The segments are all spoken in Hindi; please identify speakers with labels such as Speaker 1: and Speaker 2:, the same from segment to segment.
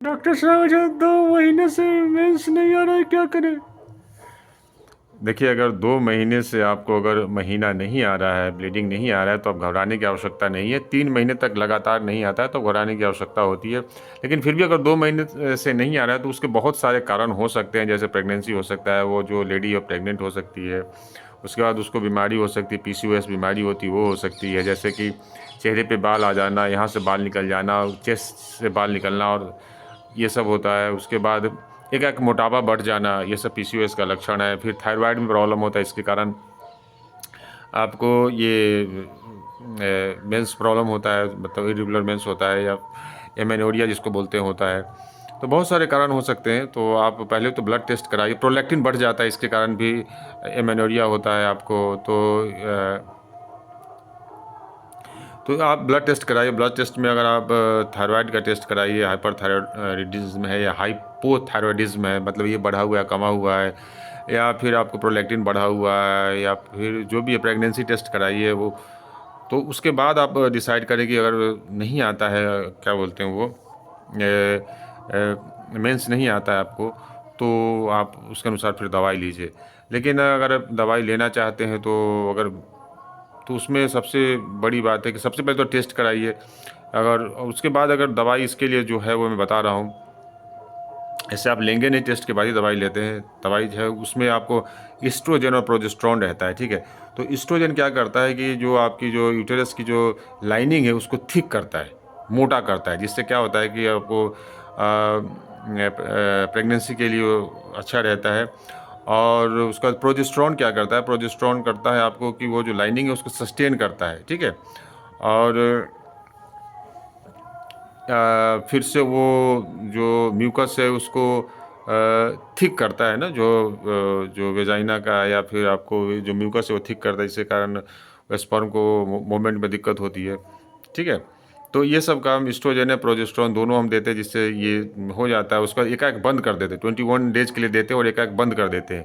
Speaker 1: डॉक्टर साहब मुझे 2 महीने से मेंस नहीं आ रहा है, क्या करें?
Speaker 2: देखिए, अगर 2 महीने से आपको अगर महीना नहीं आ रहा है, ब्लीडिंग नहीं आ रहा है, तो अब घबराने की आवश्यकता नहीं है। 3 महीने तक लगातार नहीं आता है तो घबराने की आवश्यकता होती है। लेकिन फिर भी अगर 2 महीने से नहीं आ रहा है तो उसके बहुत सारे कारण हो सकते हैं। जैसे प्रेगनेंसी हो सकता है, वो जो लेडी है प्रेग्नेंट हो सकती है। उसके बाद उसको बीमारी हो सकती है, पीसीओएस बीमारी होती है, वो हो सकती है। जैसे कि चेहरे पे बाल आ जाना, यहाँ से बाल निकल जाना, चेस्ट से बाल निकलना, और ये सब होता है। उसके बाद एक मोटापा बढ़ जाना, ये सब पीसीओएस का लक्षण है। फिर थायराइड में प्रॉब्लम होता है, इसके कारण आपको ये मेंस प्रॉब्लम होता है, मतलब इरेगुलर मेंस होता है, या एमेनोरिया जिसको बोलते हैं होता है। तो बहुत सारे कारण हो सकते हैं। तो आप पहले तो ब्लड टेस्ट कराइए। प्रोलैक्टिन बढ़ जाता है, इसके कारण भी एमेनोरिया होता है आपको। तो आप ब्लड टेस्ट कराइए। ब्लड टेस्ट में अगर आप थायराइड का टेस्ट कराइए, हाइपरथायरॉयडिज्म है या हाइपोथायरॉयडिज्म है, मतलब ये बढ़ा हुआ है, कमा हुआ है, या फिर आपको प्रोलैक्टिन बढ़ा हुआ है, या फिर जो भी है, प्रेगनेंसी टेस्ट कराइए वो। तो उसके बाद आप डिसाइड करें कि अगर नहीं आता है, क्या बोलते हैं वो, मेंस नहीं आता है आपको, तो आप उसके अनुसार फिर दवाई लीजिए। लेकिन अगर आप दवाई लेना चाहते हैं तो उसमें सबसे बड़ी बात है कि सबसे पहले तो टेस्ट कराइए। अगर उसके बाद अगर दवाई इसके लिए जो है वो मैं बता रहा हूँ, ऐसे आप लेंगे नहीं, टेस्ट के बाद ही दवाई लेते हैं। दवाई जो है उसमें आपको ईस्ट्रोजन और प्रोजेस्टेरोन रहता है, ठीक है। तो ईस्ट्रोजन क्या करता है कि जो आपकी जो यूटेरस की जो लाइनिंग है उसको थिक करता है, मोटा करता है, जिससे क्या होता है कि आपको प्रेगनेंसी के लिए अच्छा रहता है। और उसका प्रोजेस्टेरोन क्या करता है, प्रोजेस्टेरोन करता है आपको कि वो जो लाइनिंग है उसको सस्टेन करता है, ठीक है। और फिर से वो जो म्यूकस है उसको थिक करता है ना, जो वेजाइना का, या फिर आपको जो म्यूकस है वो थिक करता है, जिसके कारण स्पर्म को मूवमेंट में दिक्कत होती है, ठीक है। तो ये सब काम ईस्ट्रोजन है, प्रोजेस्टेरोन दोनों हम देते हैं, जिससे ये हो जाता है। उसका एकाएक बंद कर देते हैं, 21 डेज के लिए देते हैं और एकाएक बंद कर देते हैं।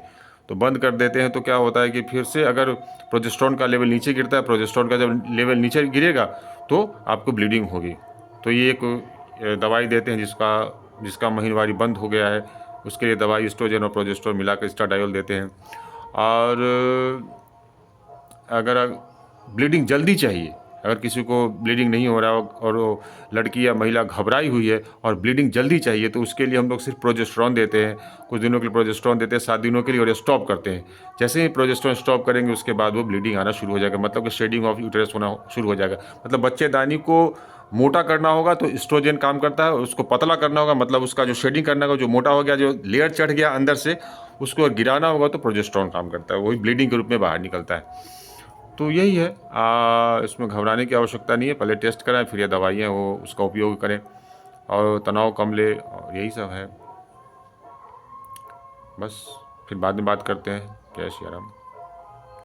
Speaker 2: तो बंद कर देते हैं तो क्या होता है कि फिर से अगर प्रोजेस्टेरोन का लेवल नीचे गिरता है, प्रोजेस्टेरोन का जब लेवल नीचे गिरेगा तो आपको ब्लीडिंग होगी। तो ये एक दवाई देते हैं जिसका महीनवारी बंद हो गया है, उसके लिए दवाई ईस्ट्रोजन और प्रोजेस्टेरोन मिलाकर एस्ट्राडायोल देते हैं। और अगर ब्लीडिंग जल्दी चाहिए, अगर किसी को ब्लीडिंग नहीं हो रहा हो और वो लड़की या महिला घबराई हुई है और ब्लीडिंग जल्दी चाहिए, तो उसके लिए हम लोग सिर्फ प्रोजेस्टेरोन देते हैं। कुछ दिनों के लिए प्रोजेस्टेरोन देते हैं, 7 दिनों के लिए, और स्टॉप करते हैं। जैसे ही प्रोजेस्टेरोन स्टॉप करेंगे उसके बाद वो ब्लीडिंग आना शुरू हो जाएगा, मतलब कि शेडिंग ऑफ यूटेरस होना शुरू हो जाएगा। मतलब बच्चेदानी को मोटा करना होगा तो एस्ट्रोजन काम करता है, और उसको पतला करना होगा, मतलब उसका जो शेडिंग करना होगा, जो मोटा हो गया, जो लेयर चढ़ गया अंदर से, उसको गिराना होगा तो प्रोजेस्टेरोन काम करता है, वही ब्लीडिंग के रूप में बाहर निकलता है। तो यही है, इसमें घबराने की आवश्यकता नहीं है। पहले टेस्ट कराएं, फिर ये दवाइयाँ वो उसका उपयोग करें, और तनाव कम ले, और यही सब है। बस फिर बाद में बात करते हैं। जय श्री राम।